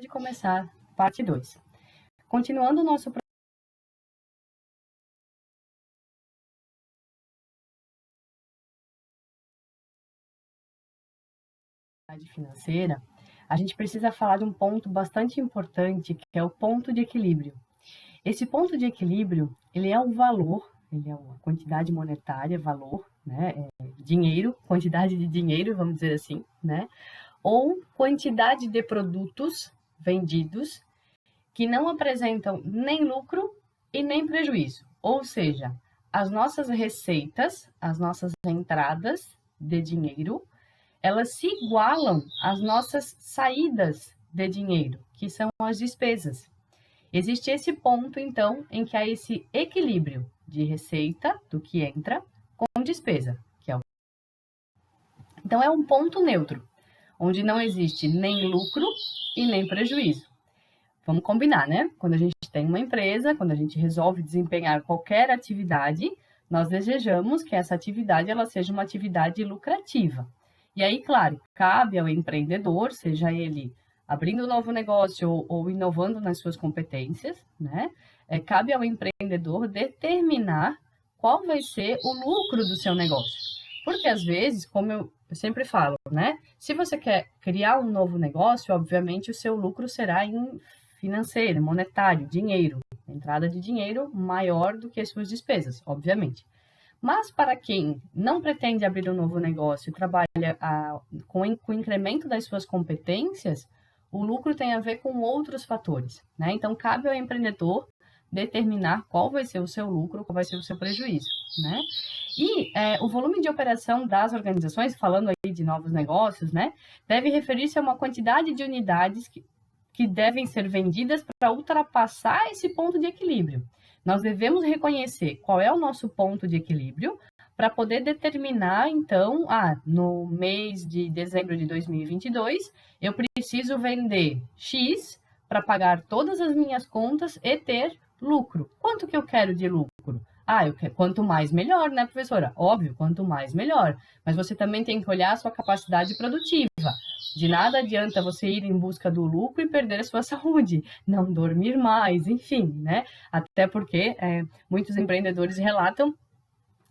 de começar parte 2. Continuando o nosso financeira, a gente precisa falar de um ponto bastante importante, que é o ponto de equilíbrio. Esse ponto de equilíbrio, ele é o valor, ele é a quantidade monetária, valor, né, dinheiro, quantidade de dinheiro, vamos dizer assim, né, ou quantidade de produtos vendidos que não apresentam nem lucro e nem prejuízo. Ou seja, as nossas receitas, as nossas entradas de dinheiro, elas se igualam às nossas saídas de dinheiro, que são as despesas. Existe esse ponto, então, em que há esse equilíbrio de receita, do que entra, com despesa, que é o... Então, é um ponto neutro, onde não existe nem lucro e nem prejuízo. Vamos combinar, né? Quando a gente tem uma empresa, quando a gente resolve desempenhar qualquer atividade, nós desejamos que essa atividade ela seja uma atividade lucrativa. E aí, claro, cabe ao empreendedor, seja ele abrindo um novo negócio ou inovando nas suas competências, né? Cabe ao empreendedor determinar qual vai ser o lucro do seu negócio. Porque às vezes, como eu sempre falo, né? Se você quer criar um novo negócio, obviamente o seu lucro será em financeiro, monetário, dinheiro, entrada de dinheiro maior do que as suas despesas, obviamente. Mas para quem não pretende abrir um novo negócio e trabalha com o incremento das suas competências, o lucro tem a ver com outros fatores, né? Então, cabe ao empreendedor determinar qual vai ser o seu lucro, qual vai ser o seu prejuízo, né? E o volume de operação das organizações, falando aí de novos negócios, né, deve referir-se a uma quantidade de unidades que devem ser vendidas para ultrapassar esse ponto de equilíbrio. Nós devemos reconhecer qual é o nosso ponto de equilíbrio para poder determinar, então, no mês de dezembro de 2022, eu preciso vender X para pagar todas as minhas contas e ter lucro. Quanto que eu quero de lucro? Quanto mais melhor, né, professora? Óbvio, quanto mais melhor. Mas você também tem que olhar a sua capacidade produtiva. De nada adianta você ir em busca do lucro e perder a sua saúde, não dormir mais, enfim, né? Até porque muitos empreendedores relatam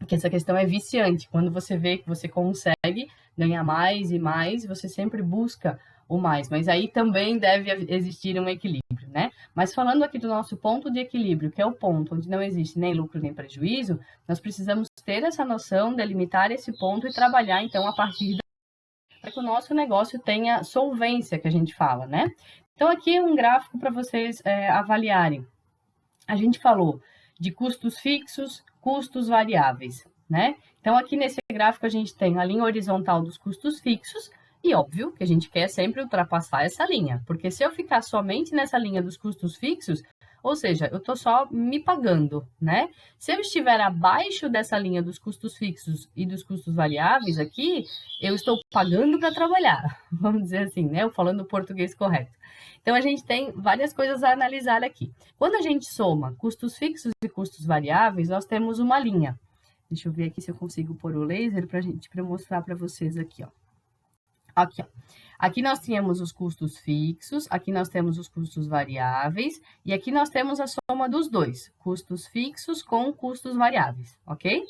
que essa questão é viciante. Quando você vê que você consegue ganhar mais e mais, você sempre busca o mais. Mas aí também deve existir um equilíbrio, né? Mas falando aqui do nosso ponto de equilíbrio, que é o ponto onde não existe nem lucro nem prejuízo, nós precisamos ter essa noção, delimitar esse ponto e trabalhar, então, a partir para que o nosso negócio tenha solvência, que a gente fala, né? Então, aqui um gráfico para vocês avaliarem. A gente falou de custos fixos, custos variáveis, né? Então, aqui nesse gráfico a gente tem a linha horizontal dos custos fixos e, óbvio, que a gente quer sempre ultrapassar essa linha, porque se eu ficar somente nessa linha dos custos fixos, ou seja, eu estou só me pagando, né? Se eu estiver abaixo dessa linha dos custos fixos e dos custos variáveis aqui, eu estou pagando para trabalhar, vamos dizer assim, né? Eu falando o português correto. Então, a gente tem várias coisas a analisar aqui. Quando a gente soma custos fixos e custos variáveis, nós temos uma linha. Deixa eu ver aqui se eu consigo pôr o laser para mostrar para vocês aqui, ó. Aqui, ó. Aqui nós temos os custos fixos, aqui nós temos os custos variáveis, e aqui nós temos a soma dos dois, custos fixos com custos variáveis, ok?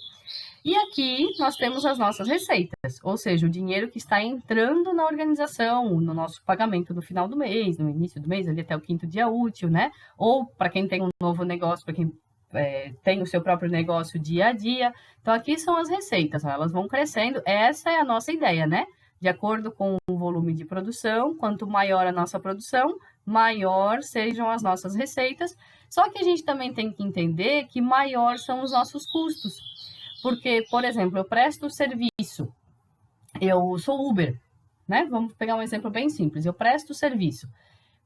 E aqui nós temos as nossas receitas, ou seja, o dinheiro que está entrando na organização, no nosso pagamento no final do mês, no início do mês, ali até o 5º dia útil, né? Ou para quem tem um novo negócio, para quem tem o seu próprio negócio dia a dia. Então, aqui são as receitas, ó, elas vão crescendo, essa é a nossa ideia, né? De acordo com o volume de produção, quanto maior a nossa produção, maior sejam as nossas receitas. Só que a gente também tem que entender que maior são os nossos custos. Porque, por exemplo, eu presto serviço, eu sou Uber, né? Vamos pegar um exemplo bem simples, eu presto serviço.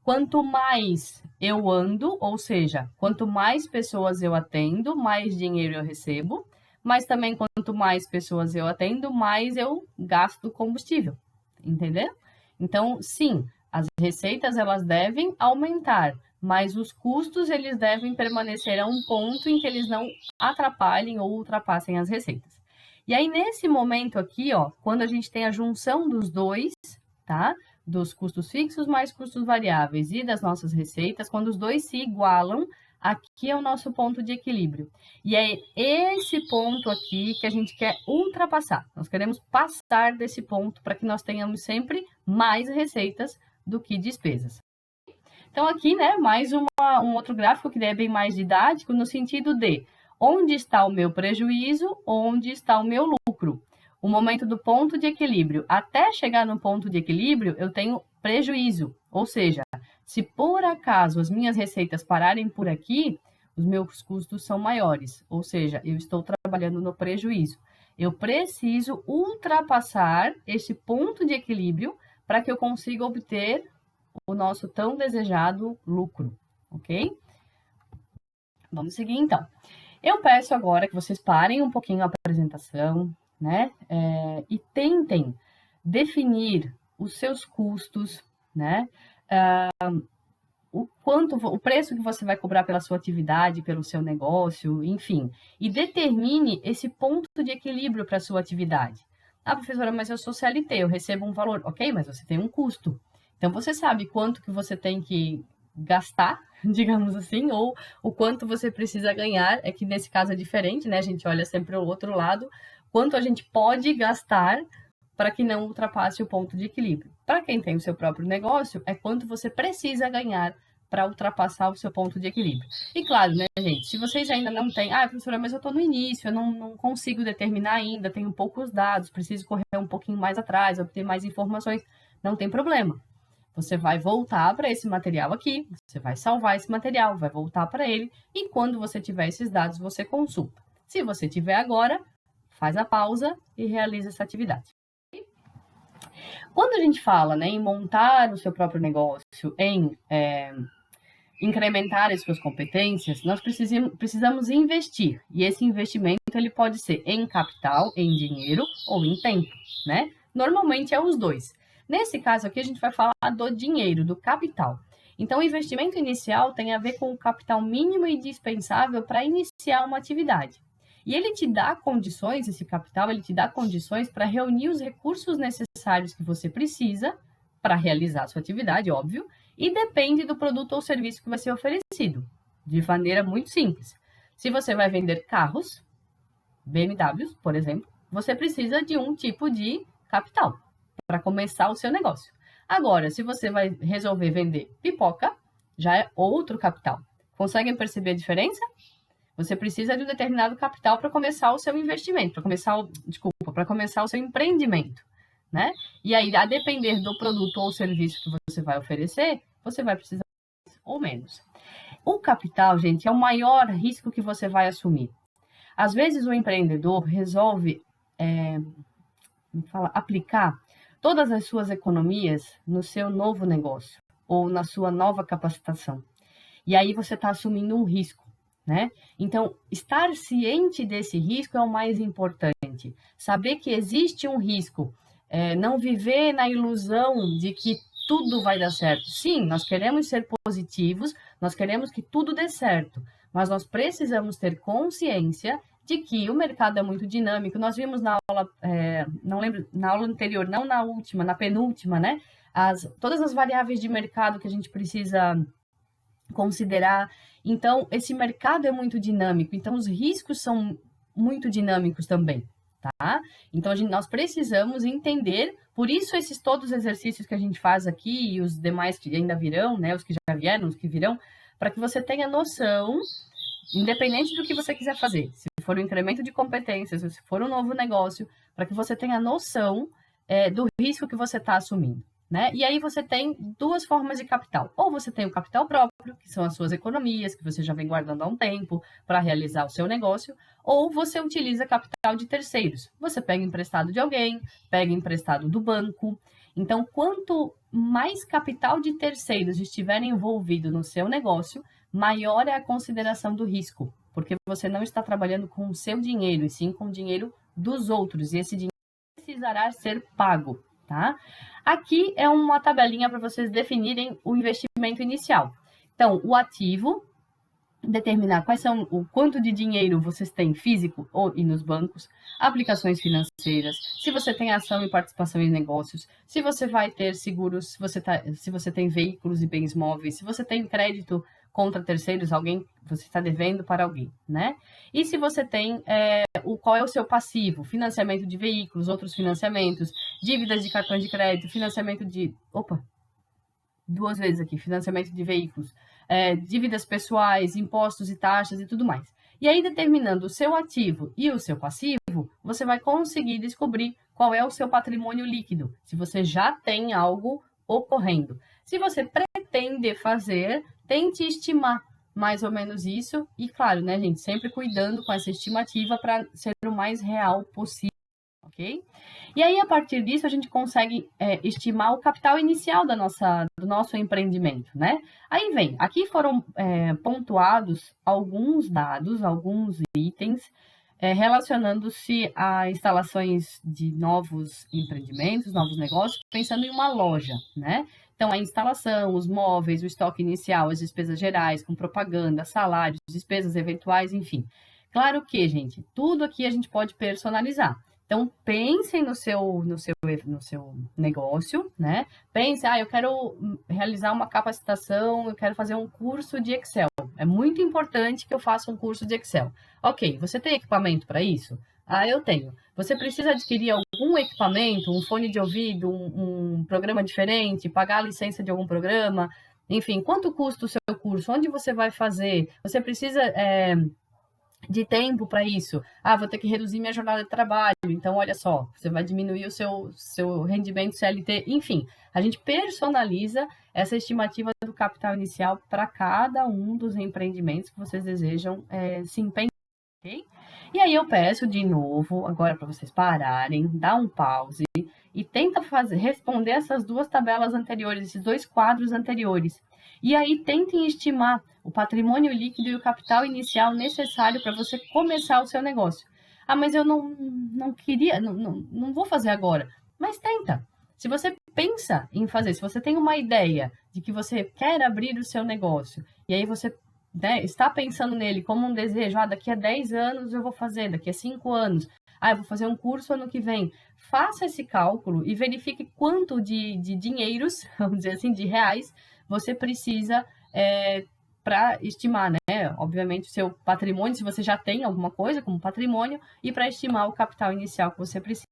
Quanto mais eu ando, ou seja, quanto mais pessoas eu atendo, mais dinheiro eu recebo, mas também quanto mais pessoas eu atendo, mais eu gasto combustível, entendeu? Então, sim, as receitas elas devem aumentar, mas os custos eles devem permanecer a um ponto em que eles não atrapalhem ou ultrapassem as receitas. E aí, nesse momento aqui, ó, quando a gente tem a junção dos dois, tá? dos custos fixos mais custos variáveis e das nossas receitas, quando os dois se igualam, aqui é o nosso ponto de equilíbrio. E é esse ponto aqui que a gente quer ultrapassar. Nós queremos passar desse ponto para que nós tenhamos sempre mais receitas do que despesas. Então, aqui, né, mais um outro gráfico que é bem mais didático, no sentido de onde está o meu prejuízo, onde está o meu lucro. O momento do ponto de equilíbrio. Até chegar no ponto de equilíbrio, eu tenho prejuízo. Ou seja, se por acaso as minhas receitas pararem por aqui, os meus custos são maiores. Ou seja, eu estou trabalhando no prejuízo. Eu preciso ultrapassar esse ponto de equilíbrio para que eu consiga obter o nosso tão desejado lucro, ok? Vamos seguir, então. Eu peço agora que vocês parem um pouquinho a apresentação, né? E tentem definir os seus custos, né? O preço que você vai cobrar pela sua atividade, pelo seu negócio, enfim. E determine esse ponto de equilíbrio para a sua atividade. Ah, professora, mas eu sou CLT, eu recebo um valor. Ok, mas você tem um custo. Então, você sabe quanto que você tem que gastar, digamos assim, ou o quanto você precisa ganhar. É que nesse caso é diferente, né? A gente olha sempre o outro lado. Quanto a gente pode gastar para que não ultrapasse o ponto de equilíbrio. Para quem tem o seu próprio negócio, é quanto você precisa ganhar para ultrapassar o seu ponto de equilíbrio. E claro, né, gente, se vocês ainda não têm, professora, mas eu estou no início, eu não consigo determinar ainda, tenho poucos dados, preciso correr um pouquinho mais atrás, obter mais informações, não tem problema. Você vai voltar para esse material aqui, você vai salvar esse material, vai voltar para ele, e quando você tiver esses dados, você consulta. Se você tiver agora, faz a pausa e realiza essa atividade. Quando a gente fala, né, em montar o seu próprio negócio, em incrementar as suas competências, nós precisamos investir. E esse investimento ele pode ser em capital, em dinheiro ou em tempo, né? Normalmente é os dois. Nesse caso aqui, a gente vai falar do dinheiro, do capital. Então, o investimento inicial tem a ver com o capital mínimo e indispensável para iniciar uma atividade. E ele te dá condições, esse capital, ele te dá condições para reunir os recursos necessários que você precisa para realizar a sua atividade, óbvio, e depende do produto ou serviço que vai ser oferecido, de maneira muito simples. Se você vai vender carros, BMWs, por exemplo, você precisa de um tipo de capital para começar o seu negócio. Agora, se você vai resolver vender pipoca, já é outro capital. Conseguem perceber a diferença? Você precisa de um determinado capital para começar o seu investimento, para começar o seu empreendimento, né? E aí, a depender do produto ou serviço que você vai oferecer, você vai precisar mais ou menos. O capital, gente, é o maior risco que você vai assumir. Às vezes, o empreendedor resolve aplicar todas as suas economias no seu novo negócio ou na sua nova capacitação. E aí você está assumindo um risco, né? Então, estar ciente desse risco é o mais importante. Saber que existe um risco, não viver na ilusão de que tudo vai dar certo. Sim, nós queremos ser positivos, nós queremos que tudo dê certo, mas nós precisamos ter consciência de que o mercado é muito dinâmico. Nós vimos na aula, não lembro, na aula anterior, não na última, na penúltima, né? Todas as variáveis de mercado que a gente precisa considerar. Então, esse mercado é muito dinâmico, então os riscos são muito dinâmicos também, tá? Então, nós precisamos entender, por isso todos os exercícios que a gente faz aqui e os demais que ainda virão, né? Os que já vieram, os que virão, para que você tenha noção, independente do que você quiser fazer, se for um incremento de competências, se for um novo negócio, para que você tenha noção do risco que você está assumindo, né? E aí você tem duas formas de capital. Ou você tem o capital próprio, que são as suas economias, que você já vem guardando há um tempo para realizar o seu negócio, ou você utiliza capital de terceiros. Você pega emprestado de alguém, pega emprestado do banco. Então, quanto mais capital de terceiros estiver envolvido no seu negócio, maior é a consideração do risco, porque você não está trabalhando com o seu dinheiro, e sim com o dinheiro dos outros, e esse dinheiro precisará ser pago, tá? Aqui é uma tabelinha para vocês definirem o investimento inicial. Então, o ativo, determinar quais são o quanto de dinheiro vocês têm físico ou e nos bancos, aplicações financeiras, se você tem ação e participação em negócios, se você vai ter seguros, se você tem veículos e bens móveis, se você tem crédito contra terceiros, alguém você está devendo para alguém, né? E se você tem qual é o seu passivo, financiamento de veículos, outros financiamentos, dívidas de cartões de crédito, financiamento de, duas vezes aqui, financiamento de veículos, dívidas pessoais, impostos e taxas e tudo mais. E aí, determinando o seu ativo e o seu passivo, você vai conseguir descobrir qual é o seu patrimônio líquido, se você já tem algo ocorrendo. Se você pretende fazer, tente estimar mais ou menos isso, e claro, né, gente, sempre cuidando com essa estimativa para ser o mais real possível, ok? E aí, a partir disso, a gente consegue estimar o capital inicial do nosso empreendimento, né? Aí vem, aqui foram pontuados alguns dados, alguns itens, relacionando-se a instalações de novos empreendimentos, novos negócios, pensando em uma loja, né? Então, a instalação, os móveis, o estoque inicial, as despesas gerais, com propaganda, salários, despesas eventuais, enfim. Claro que, gente, tudo aqui a gente pode personalizar. Então, pensem no seu negócio, né? Pense, eu quero realizar uma capacitação, eu quero fazer um curso de Excel. É muito importante que eu faça um curso de Excel. Ok, você tem equipamento para isso? Eu tenho. Você precisa adquirir algum equipamento, um fone de ouvido, um programa diferente, pagar a licença de algum programa? Enfim, quanto custa o seu curso? Onde você vai fazer? Você precisa de tempo para isso. Vou ter que reduzir minha jornada de trabalho. Então, olha só, você vai diminuir o seu rendimento CLT. Enfim, a gente personaliza essa estimativa do capital inicial para cada um dos empreendimentos que vocês desejam se empenhar. Okay? E aí eu peço de novo, agora para vocês pararem, dar um pause e tenta responder essas duas tabelas anteriores, esses dois quadros anteriores. E aí tentem estimar o patrimônio líquido e o capital inicial necessário para você começar o seu negócio. Mas eu não queria, não vou fazer agora. Mas tenta. Se você pensa em fazer, se você tem uma ideia de que você quer abrir o seu negócio, e aí você está pensando nele como um desejo, daqui a 10 anos eu vou fazer, daqui a 5 anos, eu vou fazer um curso ano que vem. Faça esse cálculo e verifique quanto de dinheiros, vamos dizer assim, de reais, você precisa para estimar, né? Obviamente, o seu patrimônio, se você já tem alguma coisa como patrimônio, e para estimar o capital inicial que você precisa.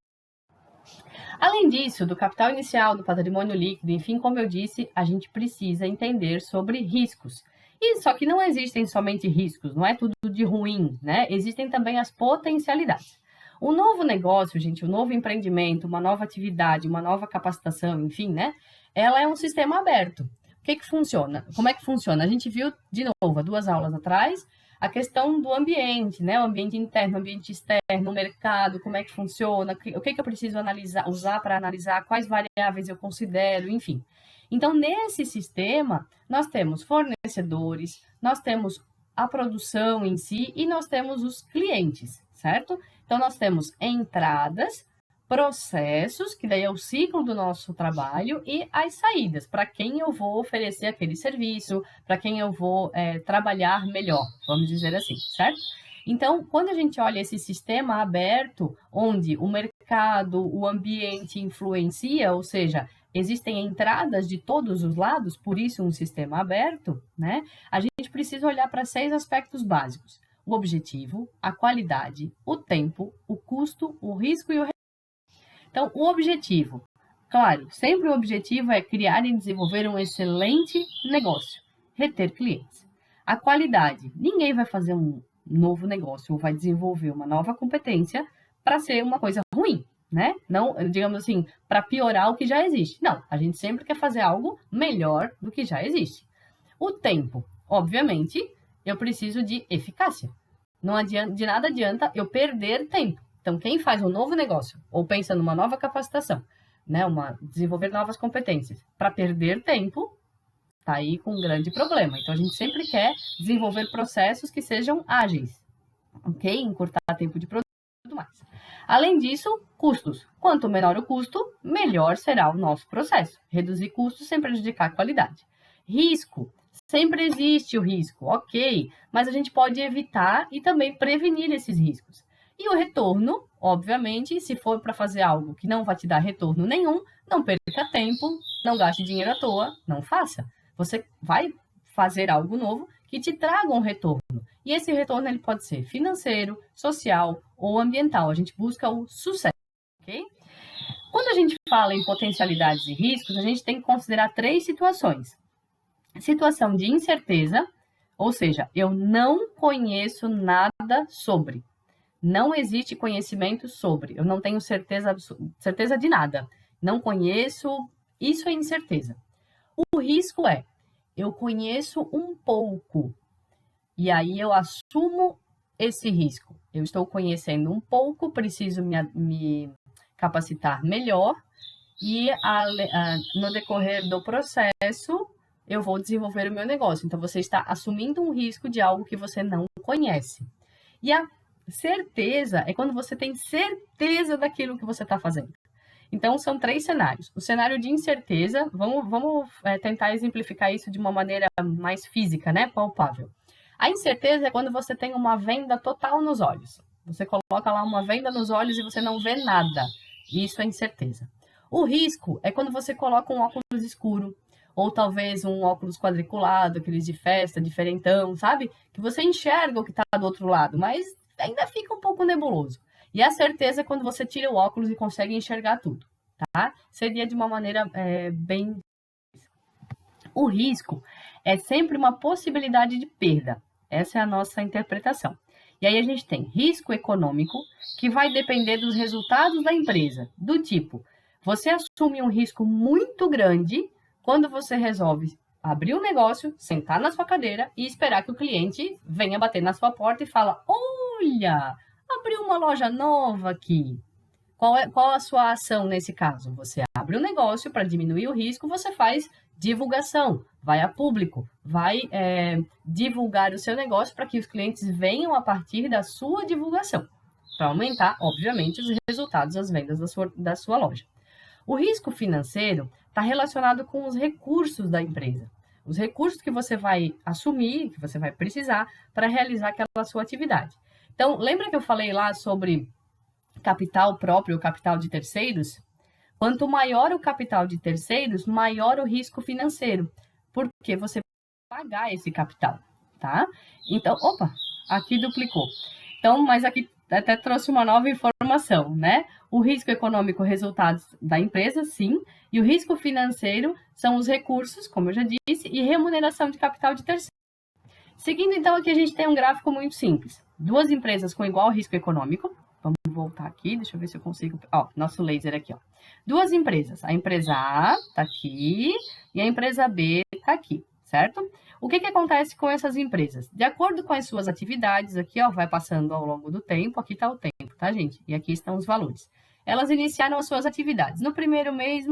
Além disso, do capital inicial, do patrimônio líquido, enfim, como eu disse, a gente precisa entender sobre riscos. E só que não existem somente riscos, não é tudo de ruim, né? Existem também as potencialidades. Um novo negócio, gente, um novo empreendimento, uma nova atividade, uma nova capacitação, enfim, né? Ela é um sistema aberto. O que funciona? Como é que funciona? A gente viu, de novo, há 2 aulas atrás, a questão do ambiente, né? O ambiente interno, o ambiente externo, o mercado, como é que funciona, o que eu preciso usar para analisar, quais variáveis eu considero, enfim. Então, nesse sistema, nós temos fornecedores, nós temos a produção em si e nós temos os clientes, certo? Então, nós temos entradas, processos, que daí é o ciclo do nosso trabalho, e as saídas, para quem eu vou oferecer aquele serviço, para quem eu vou trabalhar melhor, vamos dizer assim, certo? Então, quando a gente olha esse sistema aberto, onde o mercado, o ambiente influencia, ou seja, existem entradas de todos os lados, por isso um sistema aberto, né? A gente precisa olhar para 6 aspectos básicos: o objetivo, a qualidade, o tempo, o custo, o risco e o. Então, o objetivo, claro, sempre o objetivo é criar e desenvolver um excelente negócio, reter clientes. A qualidade, ninguém vai fazer um novo negócio ou vai desenvolver uma nova competência para ser uma coisa ruim, né? Não, digamos assim, para piorar o que já existe. Não, a gente sempre quer fazer algo melhor do que já existe. O tempo, obviamente, eu preciso de eficácia. Não adianta, de nada adianta eu perder tempo. Então, quem faz um novo negócio ou pensa numa nova capacitação, né, desenvolver novas competências, para perder tempo, está aí com um grande problema. Então, a gente sempre quer desenvolver processos que sejam ágeis, ok? Encurtar tempo de produção e tudo mais. Além disso, custos. Quanto menor o custo, melhor será o nosso processo. Reduzir custos sem prejudicar a qualidade. Risco. Sempre existe o risco, ok, mas a gente pode evitar e também prevenir esses riscos. E o retorno, obviamente, se for para fazer algo que não vai te dar retorno nenhum, não perca tempo, não gaste dinheiro à toa, não faça. Você vai fazer algo novo que te traga um retorno. E esse retorno ele pode ser financeiro, social ou ambiental. A gente busca o sucesso, ok? Quando a gente fala em potencialidades e riscos, a gente tem que considerar 3 situações. Situação de incerteza, ou seja, eu não conheço nada sobre. Não existe conhecimento sobre. Eu não tenho certeza de nada. Não conheço. Isso é incerteza. O risco é, eu conheço um pouco. E aí eu assumo esse risco. Eu estou conhecendo um pouco, preciso me capacitar melhor. E no decorrer do processo, eu vou desenvolver o meu negócio. Então, você está assumindo um risco de algo que você não conhece. E a certeza é quando você tem certeza daquilo que você está fazendo. Então, são 3 cenários. O cenário de incerteza, vamos tentar exemplificar isso de uma maneira mais física, né? Palpável. A incerteza é quando você tem uma venda total nos olhos. Você coloca lá uma venda nos olhos e você não vê nada. Isso é incerteza. O risco é quando você coloca um óculos escuro, ou talvez um óculos quadriculado, aqueles de festa, diferentão, sabe? Que você enxerga o que está do outro lado, mas ainda fica um pouco nebuloso. E a certeza é quando você tira o óculos e consegue enxergar tudo, tá? Seria de uma maneira bem... O risco é sempre uma possibilidade de perda. Essa é a nossa interpretação. E aí a gente tem risco econômico, que vai depender dos resultados da empresa, do tipo... Você assume um risco muito grande quando você resolve abrir um negócio, sentar na sua cadeira e esperar que o cliente venha bater na sua porta e fala: olha, abriu uma loja nova aqui. Qual a sua ação nesse caso? Você abre um negócio para diminuir o risco, você faz divulgação, vai a público, vai divulgar o seu negócio para que os clientes venham a partir da sua divulgação, para aumentar, obviamente, os resultados, as vendas da sua loja. O risco financeiro está relacionado com os recursos da empresa. Os recursos que você vai assumir, que você vai precisar para realizar aquela sua atividade. Então, lembra que eu falei lá sobre capital próprio ou capital de terceiros? Quanto maior o capital de terceiros, maior o risco financeiro, porque você vai pagar esse capital, tá? Então, opa, aqui duplicou. Então, mas aqui até trouxe uma nova informação, né? O risco econômico, resultados da empresa, sim, e o risco financeiro são os recursos, como eu já disse, e remuneração de capital de terceiro. Seguindo, então, aqui a gente tem um gráfico muito simples. 2 empresas com igual risco econômico. Vamos voltar aqui, deixa eu ver se eu consigo... Ó, nosso laser aqui, ó. 2 empresas. A empresa A está aqui e a empresa B está aqui, certo? O que acontece com essas empresas? De acordo com as suas atividades, aqui, ó, vai passando ao longo do tempo, aqui está o tempo, tá, gente? E aqui estão os valores. Elas iniciaram as suas atividades. No primeiro mês,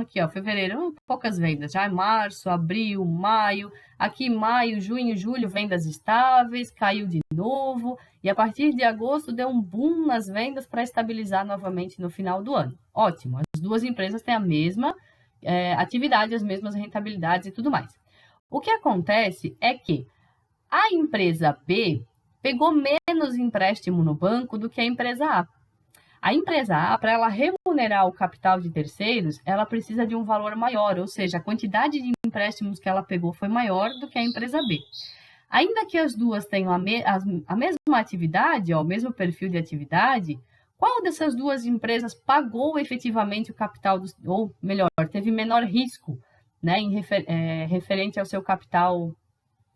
aqui, ó, fevereiro, poucas vendas. Já é março, abril, maio. Aqui, maio, junho, julho, vendas estáveis, caiu de novo. E a partir de agosto, deu um boom nas vendas para estabilizar novamente no final do ano. Ótimo, as 2 empresas têm a mesma atividade, as mesmas rentabilidades e tudo mais. O que acontece é que a empresa B pegou menos empréstimo no banco do que a empresa A. A empresa A, para ela remunerar o capital de terceiros, ela precisa de um valor maior, ou seja, a quantidade de empréstimos que ela pegou foi maior do que a empresa B. Ainda que as duas tenham a mesma atividade, ó, o mesmo perfil de atividade, qual dessas 2 empresas pagou efetivamente o capital, ou melhor, teve menor risco, né, referente ao seu capital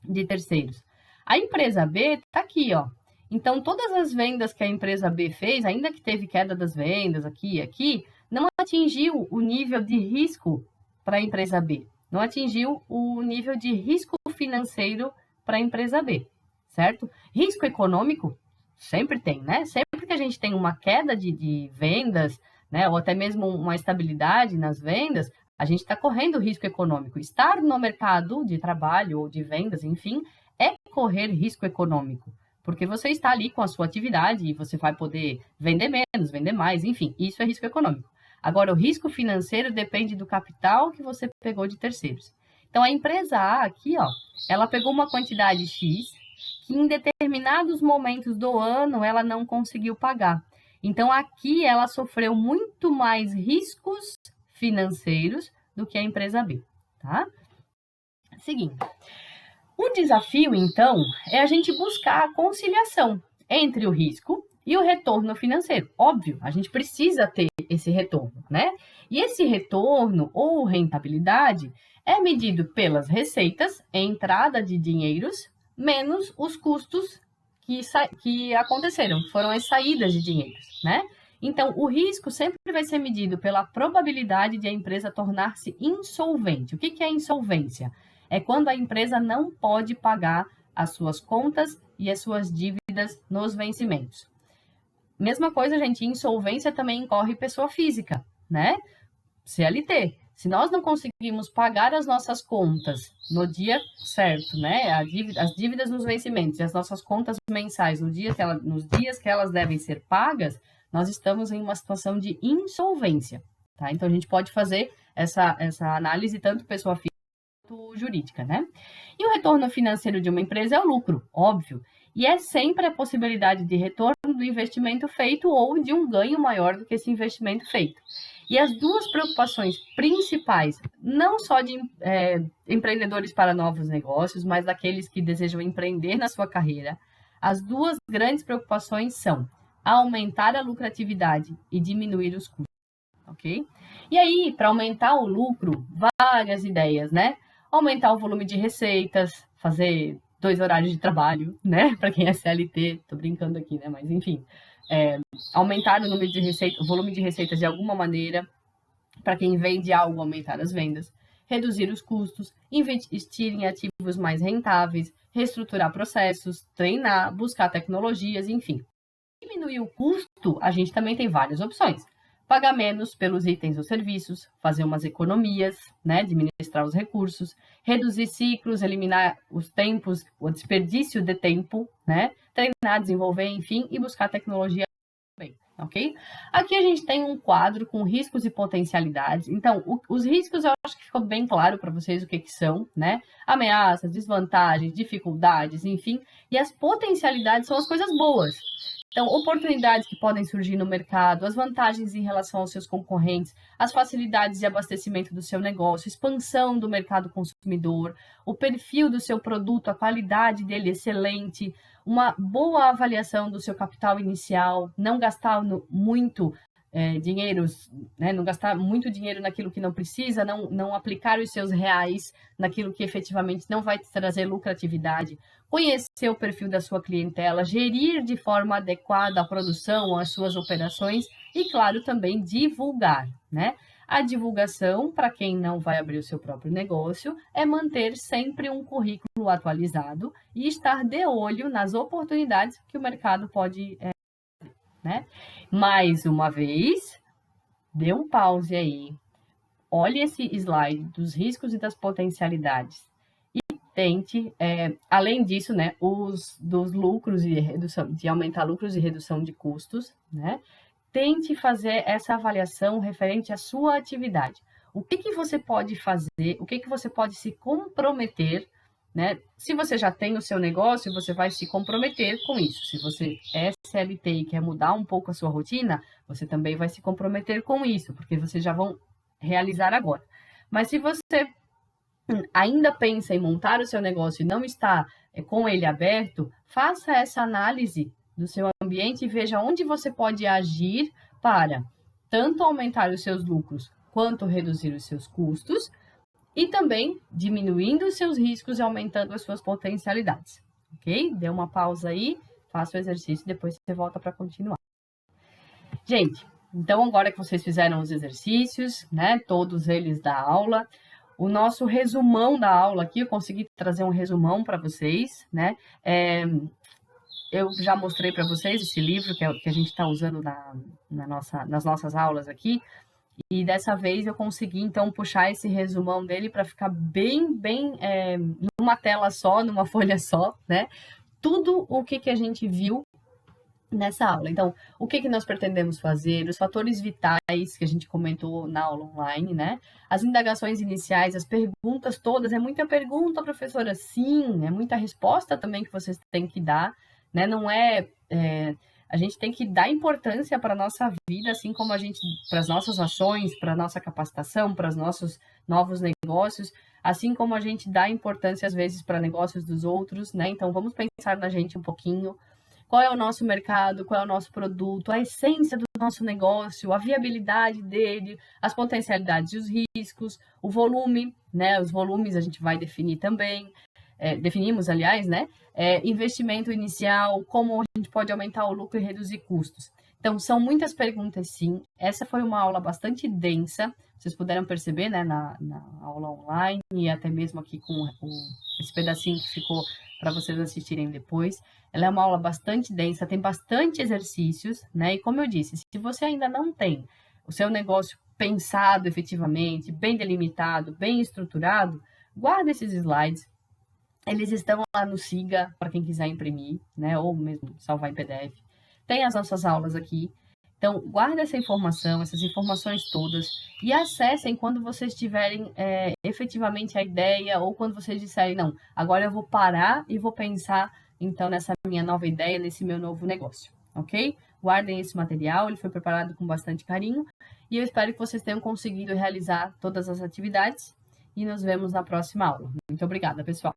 de terceiros? A empresa B está aqui, ó. Então, todas as vendas que a empresa B fez, ainda que teve queda das vendas aqui e aqui, não atingiu o nível de risco para a empresa B. Não atingiu o nível de risco financeiro para a empresa B, certo? Risco econômico sempre tem, né? Sempre que a gente tem uma queda de vendas, né, ou até mesmo uma estabilidade nas vendas, a gente está correndo risco econômico. Estar no mercado de trabalho ou de vendas, enfim, é correr risco econômico. Porque você está ali com a sua atividade e você vai poder vender menos, vender mais, enfim, isso é risco econômico. Agora, o risco financeiro depende do capital que você pegou de terceiros. Então, a empresa A aqui, ó, ela pegou uma quantidade X que em determinados momentos do ano ela não conseguiu pagar. Então, aqui ela sofreu muito mais riscos financeiros do que a empresa B, tá? Seguinte, o desafio, então, é a gente buscar a conciliação entre o risco e o retorno financeiro. Óbvio, a gente precisa ter esse retorno, né? E esse retorno ou rentabilidade é medido pelas receitas, entrada de dinheiros, menos os custos que aconteceram, que foram as saídas de dinheiros, né? Então, o risco sempre vai ser medido pela probabilidade de a empresa tornar-se insolvente. O que é insolvência? É quando a empresa não pode pagar as suas contas e as suas dívidas nos vencimentos. Mesma coisa, gente, insolvência também incorre pessoa física, né? CLT. Se nós não conseguimos pagar as nossas contas no dia certo, né? As dívidas nos vencimentos e as nossas contas mensais nos dias que elas devem ser pagas, nós estamos em uma situação de insolvência, tá? Então, a gente pode fazer essa análise tanto pessoa física quanto jurídica, né? E o retorno financeiro de uma empresa é o lucro, óbvio. E é sempre a possibilidade de retorno do investimento feito ou de um ganho maior do que esse investimento feito. E as duas preocupações principais, não só de empreendedores para novos negócios, mas daqueles que desejam empreender na sua carreira, as duas grandes preocupações são aumentar a lucratividade e diminuir os custos, ok? E aí, para aumentar o lucro, várias ideias, né? Aumentar o volume de receitas, fazer 2 horários de trabalho, né? Para quem é CLT, tô brincando aqui, né? Mas enfim, aumentar o número de receitas, o volume de receitas de alguma maneira, para quem vende algo, aumentar as vendas, reduzir os custos, investir em ativos mais rentáveis, reestruturar processos, treinar, buscar tecnologias, enfim. Diminuir o custo, a gente também tem várias opções. Pagar menos pelos itens ou serviços, fazer umas economias, né, administrar os recursos, reduzir ciclos, eliminar os tempos, o desperdício de tempo, né, treinar, desenvolver, enfim, e buscar tecnologia também, ok? Aqui a gente tem um quadro com riscos e potencialidades. Então, os riscos eu acho que ficou bem claro para vocês o que são, né? Ameaças, desvantagens, dificuldades, enfim. E as potencialidades são as coisas boas. Então, oportunidades que podem surgir no mercado, as vantagens em relação aos seus concorrentes, as facilidades de abastecimento do seu negócio, expansão do mercado consumidor, o perfil do seu produto, a qualidade dele excelente, uma boa avaliação do seu capital inicial, não gastar muito dinheiro, né, não gastar muito dinheiro naquilo que não precisa, não aplicar os seus reais naquilo que efetivamente não vai te trazer lucratividade, conhecer o perfil da sua clientela, gerir de forma adequada a produção, as suas operações e, claro, também divulgar, né? A divulgação, para quem não vai abrir o seu próprio negócio, é manter sempre um currículo atualizado e estar de olho nas oportunidades que o mercado pode, né? Mais uma vez, dê um pause aí, olhe esse slide dos riscos e das potencialidades e tente, além disso, né, dos lucros e redução, de aumentar lucros e redução de custos, né? Tente fazer essa avaliação referente à sua atividade. O que você pode fazer, o que você pode se comprometer, né? Se você já tem o seu negócio, você vai se comprometer com isso. Se você é CLT e quer mudar um pouco a sua rotina, você também vai se comprometer com isso, porque vocês já vão realizar agora. Mas se você ainda pensa em montar o seu negócio e não está com ele aberto, faça essa análise do seu ambiente e veja onde você pode agir para tanto aumentar os seus lucros quanto reduzir os seus custos e também diminuindo os seus riscos e aumentando as suas potencialidades, ok? Dê uma pausa aí, faça o exercício e depois você volta para continuar. Gente, então agora que vocês fizeram os exercícios, né, todos eles da aula, o nosso resumão da aula aqui, eu consegui trazer um resumão para vocês, né? Eu já mostrei para vocês esse livro que a gente está usando nas nossas aulas aqui, e dessa vez eu consegui, então, puxar esse resumão dele para ficar bem numa tela só, numa folha só, né? Tudo o que a gente viu nessa aula. Então, o que que nós pretendemos fazer, os fatores vitais que a gente comentou na aula online, né? As indagações iniciais, as perguntas todas, é muita pergunta, professora? Sim, é muita resposta também que vocês têm que dar, né? Não a gente tem que dar importância para a nossa vida, assim como a gente, para as nossas ações, para a nossa capacitação, para os nossos novos negócios, assim como a gente dá importância, às vezes, para negócios dos outros, né? Então, vamos pensar na gente um pouquinho, qual é o nosso mercado, qual é o nosso produto, a essência do nosso negócio, a viabilidade dele, as potencialidades e os riscos, o volume, né? Os volumes a gente vai definir também, definimos, aliás, né? Investimento inicial, como a gente pode aumentar o lucro e reduzir custos. Então, são muitas perguntas, sim. Essa foi uma aula bastante densa, vocês puderam perceber, né, na aula online e até mesmo aqui com esse pedacinho que ficou para vocês assistirem depois. Ela é uma aula bastante densa, tem bastante exercícios, né? E como eu disse, se você ainda não tem o seu negócio pensado efetivamente, bem delimitado, bem estruturado, guarda esses slides. Eles estão lá no Siga, para quem quiser imprimir, né? Ou mesmo salvar em PDF. Tem as nossas aulas aqui. Então, guarda essa informação, essas informações todas, e acessem quando vocês tiverem efetivamente a ideia, ou quando vocês disserem, não, agora eu vou parar e vou pensar, então, nessa minha nova ideia, nesse meu novo negócio, ok? Guardem esse material, ele foi preparado com bastante carinho, e eu espero que vocês tenham conseguido realizar todas as atividades, e nos vemos na próxima aula. Muito obrigada, pessoal!